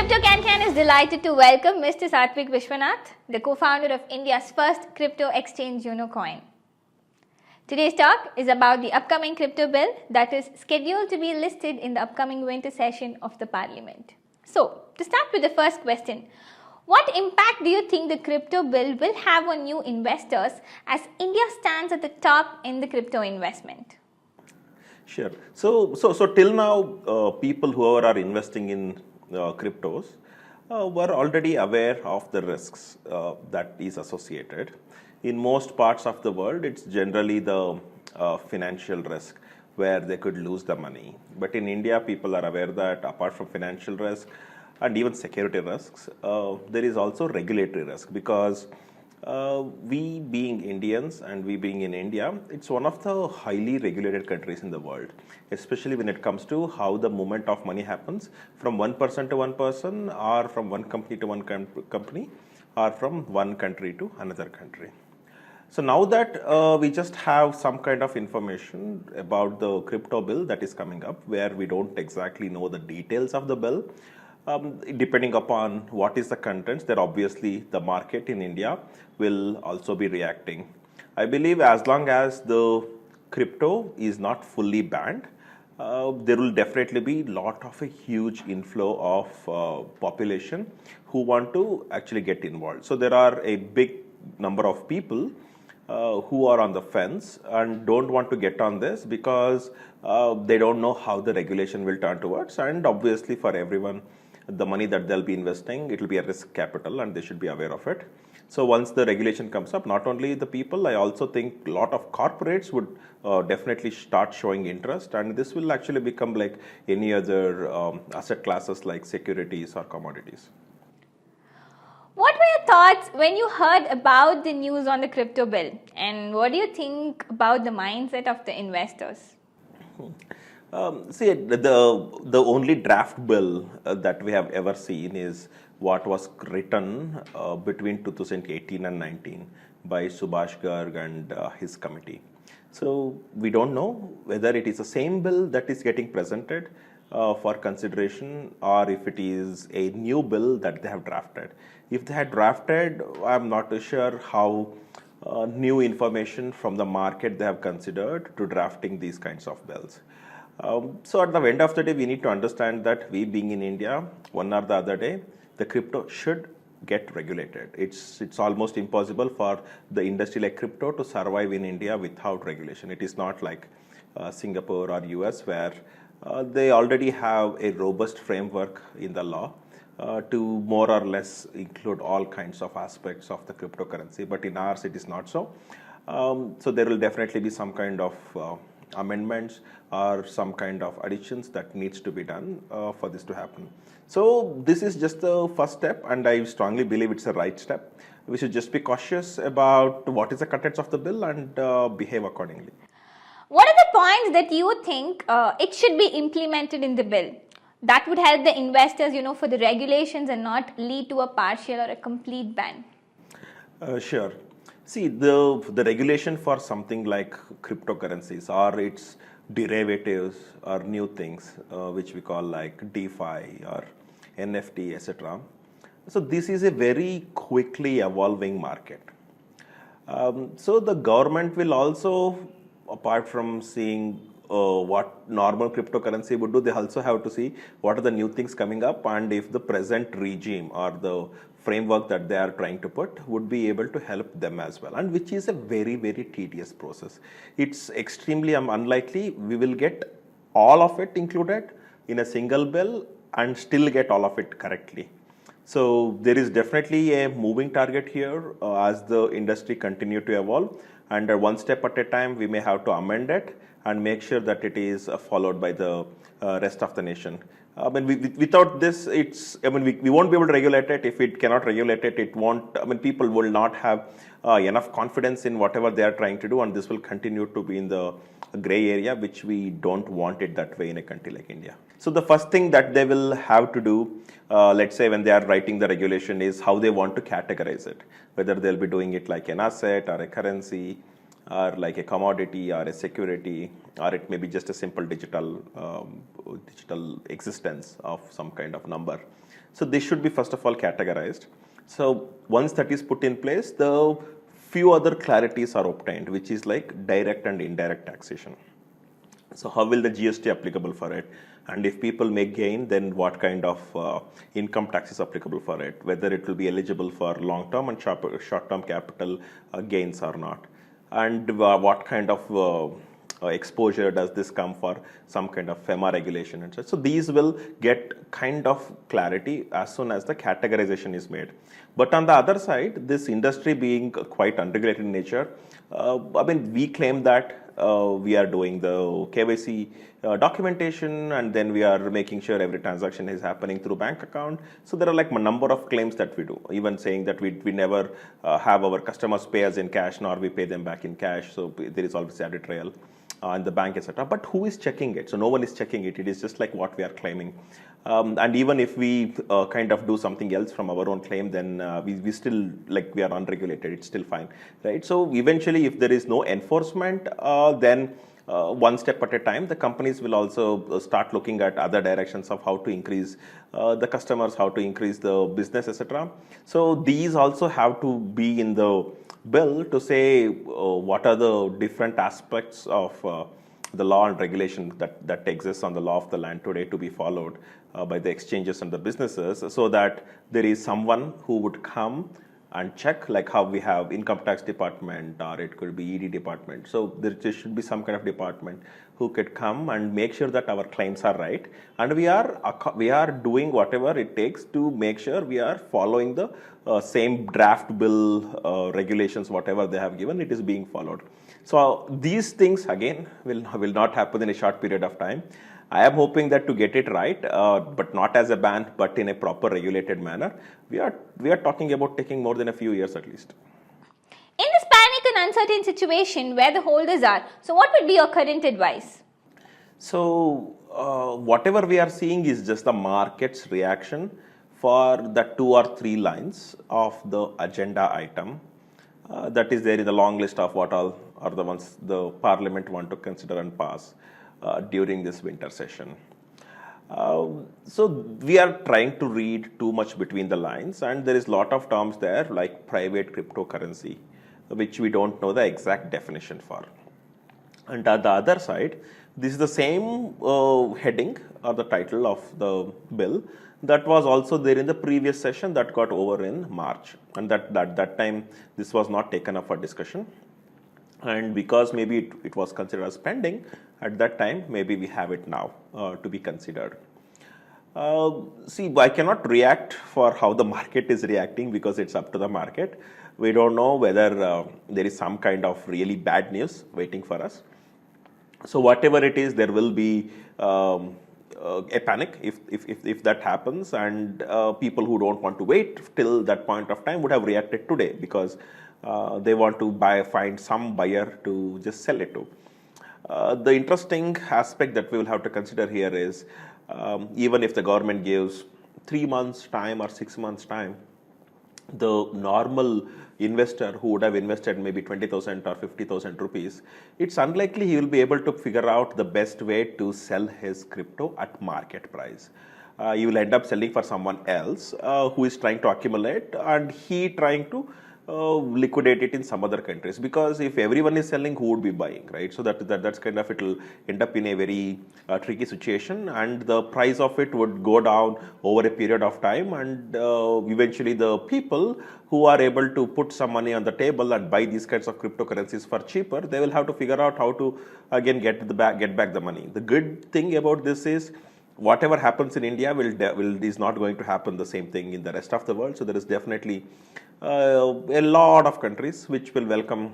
Crypto Can is delighted to welcome Mr. Satvik Vishwanath, the co-founder of India's first crypto exchange Unocoin. Today's talk is about the upcoming crypto bill that is scheduled to be listed in the upcoming winter session of the Parliament. So, to start with the first question, what impact do you think the crypto bill will have on new investors as India stands at the top in the crypto investment? Sure. So till now, people who are investing in cryptos were already aware of the risks that is associated. In most parts of the world, it's generally the financial risk where they could lose the money. But in India, people are aware that apart from financial risk and even security risks, there is also regulatory risk because we being Indians and we being in India, it's one of the highly regulated countries in the world, especially when it comes to how the movement of money happens from one person to one person or from one company to one company or from one country to another country. So now that we just have some kind of information about the crypto bill that is coming up where we don't exactly know the details of the bill, depending upon what is the contents, then obviously the market in India will also be reacting. I believe as long as the crypto is not fully banned, there will definitely be a huge inflow of population who want to actually get involved. So there are a big number of people who are on the fence and don't want to get on this because they don't know how the regulation will turn towards, and obviously for everyone, the money that they'll be investing, it will be a risk capital and they should be aware of it. So once the regulation comes up, not only the people, I also think a lot of corporates would definitely start showing interest, and this will actually become like any other asset classes like securities or commodities. What were your thoughts when you heard about the news on the crypto bill, and what do you think about the mindset of the investors? See, the only draft bill that we have ever seen is what was written between 2018 and 19 by Subhash Garg and his committee. So we don't know whether it is the same bill that is getting presented for consideration or if it is a new bill that they have drafted. If they had drafted, I'm not too sure how new information from the market they have considered to drafting these kinds of bills. So at the end of the day, we need to understand that we being in India, one or the other day, the crypto should get regulated. It's almost impossible for the industry like crypto to survive in India without regulation. It is not like Singapore or US where they already have a robust framework in the law to more or less include all kinds of aspects of the cryptocurrency. But in ours, it is not so. So there will definitely be some kind of amendments or some kind of additions that needs to be done for this to happen. So this is just the first step, and I strongly believe it's a right step. We should just be cautious about what is the contents of the bill and behave accordingly. What are the points that you think it should be implemented in the bill that would help the investors, for the regulations and not lead to a partial or a complete ban? Sure. See, the regulation for something like cryptocurrencies or its derivatives or new things, which we call like DeFi or NFT, etc. So this is a very quickly evolving market. So the government will also, apart from seeing what normal cryptocurrency would do, they also have to see what are the new things coming up and if the present regime or the framework that they are trying to put would be able to help them as well, and which is a very, very tedious process. It's extremely unlikely we will get all of it included in a single bill and still get all of it correctly. So there is definitely a moving target here as the industry continue to evolve, and one step at a time we may have to amend it and make sure that it is followed by the rest of the nation. Without this, we won't be able to regulate it. If it cannot regulate it, it won't. People will not have enough confidence in whatever they are trying to do, and this will continue to be in the gray area, which we don't want it that way in a country like India. So the first thing that they will have to do, let's say when they are writing the regulation, is how they want to categorize it. Whether they'll be doing it like an asset or a currency, or like a commodity or a security, or it may be just a simple digital existence of some kind of number. So this should be first of all categorized. So once that is put in place, the few other clarities are obtained, which is like direct and indirect taxation. So how will the GST applicable for it? And if people make gain, then what kind of income tax is applicable for it? Whether it will be eligible for long-term and short-term capital gains or not? And what kind of exposure does this come for some kind of FEMA regulation and such? So these will get kind of clarity as soon as the categorization is made. But on the other side, this industry being quite unregulated in nature, I mean, we claim that we are doing the KYC documentation, and then we are making sure every transaction is happening through bank account. So there are like a number of claims that we do, even saying that we never have our customers pay us in cash, nor we pay them back in cash. So there is always added trail in the bank, etc. But who is checking it? So no one is checking it. It is just like what we are claiming. And even if we kind of do something else from our own claim, then we still, like, we are unregulated. It's still fine, right? So eventually, if there is no enforcement, then one step at a time, the companies will also start looking at other directions of how to increase the customers, how to increase the business, etc. So these also have to be in the bill to say what are the different aspects of the law and regulation that exists on the law of the land today to be followed by the exchanges and the businesses, so that there is someone who would come and check, like how we have income tax department, or it could be ED department. So there should be some kind of department who could come and make sure that our claims are right, and we are doing whatever it takes to make sure we are following the same draft bill regulations, whatever they have given, it is being followed. So these things again will not happen in a short period of time. I am hoping that to get it right, but not as a ban, but in a proper regulated manner, we are talking about taking more than a few years at least. In this panic and uncertain situation where the holders are, so what would be your current advice? So whatever we are seeing is just the market's reaction for the 2 or 3 lines of the agenda item that is there in the long list of what all are the ones the Parliament want to consider and pass during this winter session. So we are trying to read too much between the lines, and there is a lot of terms there like private cryptocurrency, which we don't know the exact definition for. And at the other side, this is the same heading or the title of the bill that was also there in the previous session that got over in March, and that time this was not taken up for discussion. And because maybe it was considered as pending at that time, maybe we have it now to be considered. See, I cannot react for how the market is reacting because it's up to the market. We don't know whether there is some kind of really bad news waiting for us. So whatever it is, there will be a panic if that happens, and people who don't want to wait till that point of time would have reacted today because they want to find some buyer to just sell it to. The interesting aspect that we will have to consider here is even if the government gives 3 months time or 6 months time, the normal investor who would have invested maybe 20,000 or 50,000 rupees, it's unlikely he will be able to figure out the best way to sell his crypto at market price. You will end up selling for someone else who is trying to accumulate, and he trying to liquidate it in some other countries, because if everyone is selling, who would be buying, right? So that's kind of, it will end up in a very tricky situation, and the price of it would go down over a period of time, and eventually the people who are able to put some money on the table and buy these kinds of cryptocurrencies for cheaper, they will have to figure out how to again get back the money. The good thing about this is whatever happens in India is not going to happen the same thing in the rest of the world. So there is definitely a lot of countries which will welcome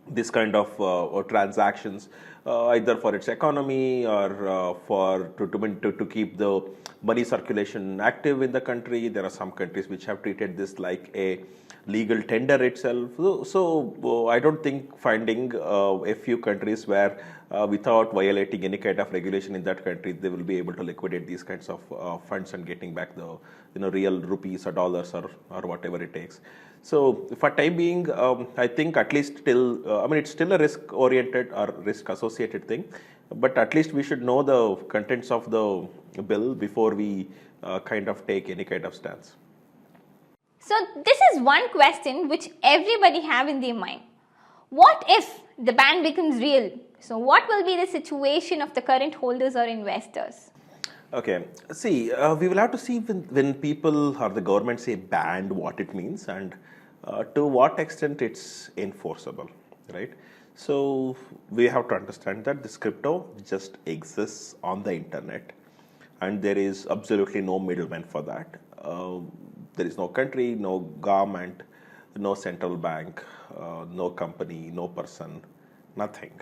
this kind of transactions, either for its economy or to keep the money circulation active in the country. There are some countries which have treated this like a legal tender itself. So I don't think finding a few countries where without violating any kind of regulation in that country, they will be able to liquidate these kinds of funds and getting back the real rupees or dollars or whatever it takes. So for time being, I think at least till, it's still a risk-oriented or risk-associated thing, but at least we should know the contents of the bill before we kind of take any kind of stance. So this is one question which everybody have in their mind. What if the ban becomes real? So what will be the situation of the current holders or investors? Okay, see, we will have to see when people or the government say banned, what it means and to what extent it's enforceable, right? So we have to understand that this crypto just exists on the internet and there is absolutely no middleman for that. There is no country, no government, no central bank, no company, no person, nothing.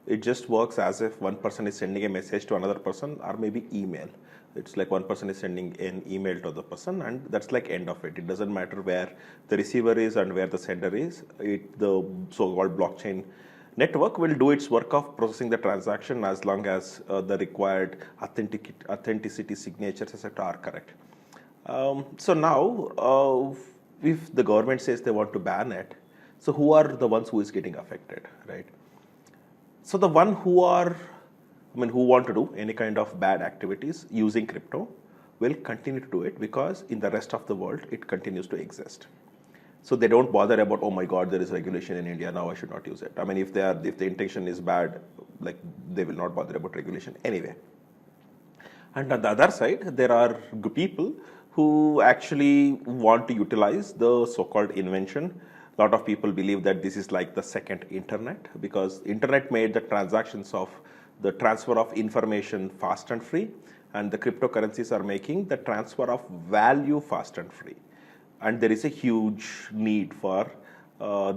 It just works as if one person is sending a message to another person or maybe email. It's like one person is sending an email to the person and that's like end of it. It doesn't matter where the receiver is and where the sender is. The so-called blockchain network will do its work of processing the transaction as long as the required authenticity signatures etc. are correct. So now, if the government says they want to ban it, so who are the ones who is getting affected, right? So the one who want to do any kind of bad activities using crypto will continue to do it because in the rest of the world it continues to exist. So they don't bother about, oh my God, there is regulation in India, now I should not use it. I mean, if the intention is bad, like they will not bother about regulation anyway. And on the other side, there are people who actually want to utilize the so-called invention. A lot of people believe that this is like the second internet because internet made the transactions of the transfer of information fast and free, and the cryptocurrencies are making the transfer of value fast and free. And there is a huge need for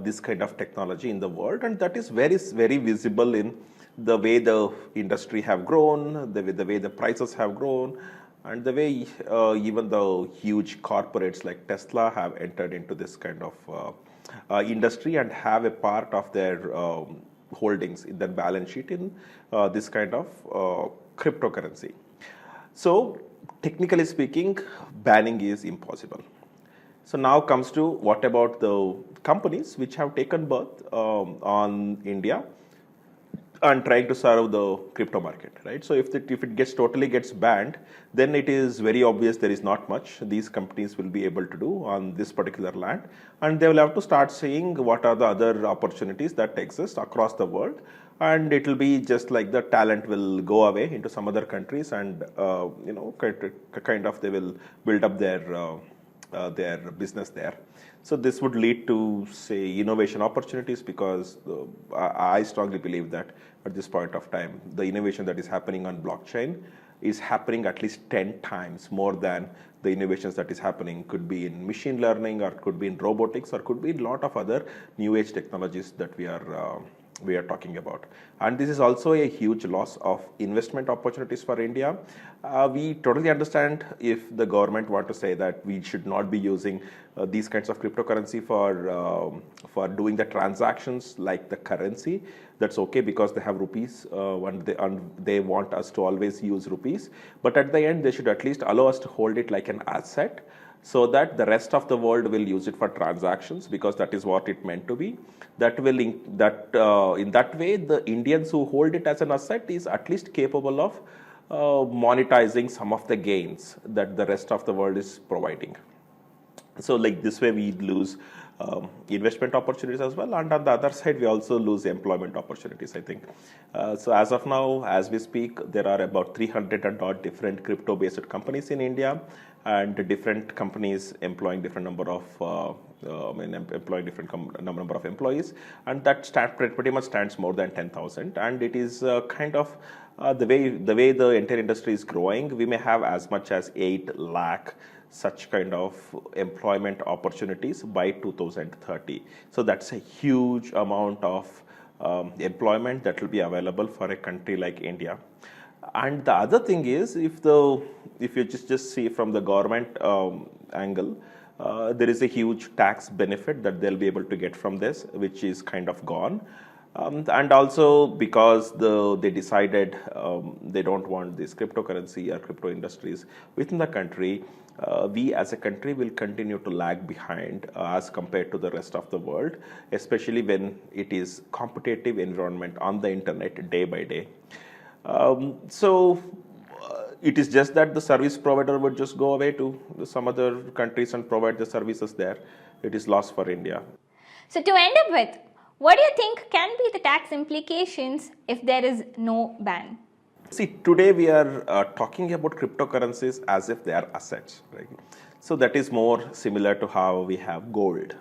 this kind of technology in the world, and that is very, very visible in the way the industry have grown, the way the prices have grown, and the way even the huge corporates like Tesla have entered into this kind of industry and have a part of their holdings in their balance sheet in this kind of cryptocurrency. So technically speaking, banning is impossible. So now comes to what about the companies which have taken birth on India and trying to serve the crypto market, right? So if it totally gets banned, then it is very obvious there is not much these companies will be able to do on this particular land, and they will have to start seeing what are the other opportunities that exist across the world, and it will be just like the talent will go away into some other countries, and kind of they will build up their business there. So this would lead to, say, innovation opportunities because I strongly believe that at this point of time, the innovation that is happening on blockchain is happening at least 10 times more than the innovations that is happening could be in machine learning or could be in robotics or could be in a lot of other new age technologies that we are talking about. And this is also a huge loss of investment opportunities for India. We totally understand if the government want to say that we should not be using these kinds of cryptocurrency for doing the transactions like the currency. That's okay because they have rupees and they want us to always use rupees. But at the end, they should at least allow us to hold it like an asset, so that the rest of the world will use it for transactions because that is what it meant to be. In that way, the Indians who hold it as an asset is at least capable of monetizing some of the gains that the rest of the world is providing. So like this way we lose investment opportunities as well, and on the other side we also lose employment opportunities, I think. So as of now, as we speak, there are about 300 and odd different crypto based companies in India, and different companies employing different number of number of employees, and that pretty much stands more than 10,000, and it is kind of the way the entire industry is growing, we may have as much as 8 lakh such kind of employment opportunities by 2030. So that's a huge amount of employment that will be available for a country like India. And the other thing is, if you just see from the government angle, there is a huge tax benefit that they'll be able to get from this, which is kind of gone. And also because they decided they don't want this cryptocurrency or crypto industries within the country, we as a country will continue to lag behind as compared to the rest of the world, especially when it is competitive environment on the internet day by day. So it is just that the service provider would just go away to some other countries and provide the services there. It is lost for India. So to end up with, what do you think can be the tax implications if there is no ban? See, today we are talking about cryptocurrencies as if they are assets, right? So that is more similar to how we have gold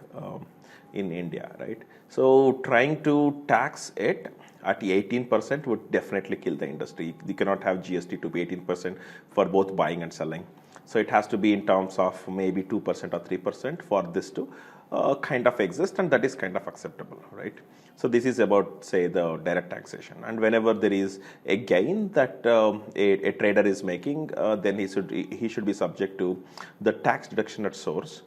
in India, right? So trying to tax it at 18% would definitely kill the industry. You cannot have GST to be 18% for both buying and selling. So it has to be in terms of maybe 2% or 3% for this to kind of exist, and that is kind of acceptable, right? So this is about, say, the direct taxation. And whenever there is a gain that a trader is making, then he should be subject to the tax deduction at source.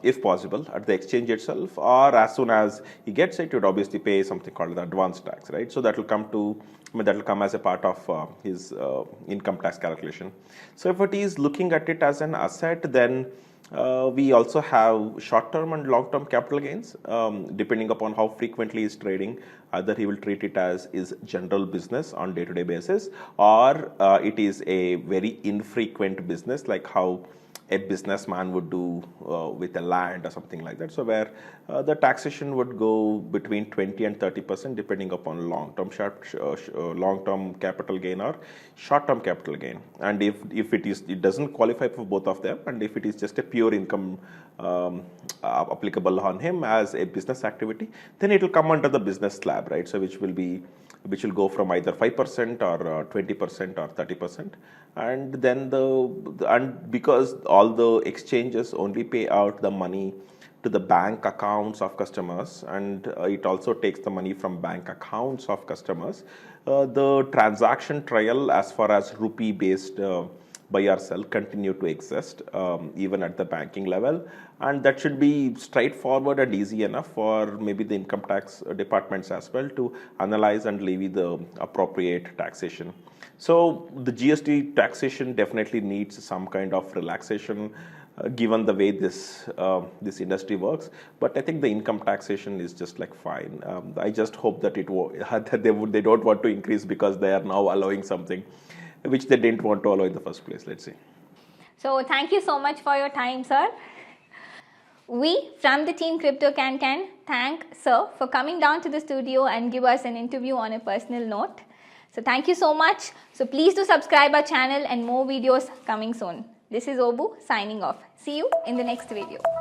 If possible, at the exchange itself, or as soon as he gets it, he would obviously pay something called the advance tax, right? So that will come as a part of his income tax calculation. So if it is looking at it as an asset, then we also have short-term and long-term capital gains, depending upon how frequently he's trading. Either he will treat it as his general business on day-to-day basis, or it is a very infrequent business, like how a businessman would do with a land or something like that. So where the taxation would go between 20 and 30% depending upon long-term capital gain or short-term capital gain. And if it doesn't qualify for both of them, and if it is just a pure income applicable on him as a business activity, then it will come under the business slab, right? So which will go from either 5% or 20% or 30%. And then because all the exchanges only pay out the money to the bank accounts of customers, and it also takes the money from bank accounts of customers, the transaction trail as far as rupee based buy or sell continue to exist even at the banking level, and that should be straightforward and easy enough for maybe the income tax departments as well to analyze and levy the appropriate taxation. So the GST taxation definitely needs some kind of relaxation given the way this industry works, but I think the income taxation is just like fine. I just hope that they don't want to increase because they are now allowing something which they didn't want to allow in the first place. Let's see. So thank you so much for your time, sir. We from the team Crypto Can thank sir for coming down to the studio and give us an interview on a personal note. So thank you so much. So please do subscribe our channel and more videos coming soon. This is Obu signing off. See you in the next video.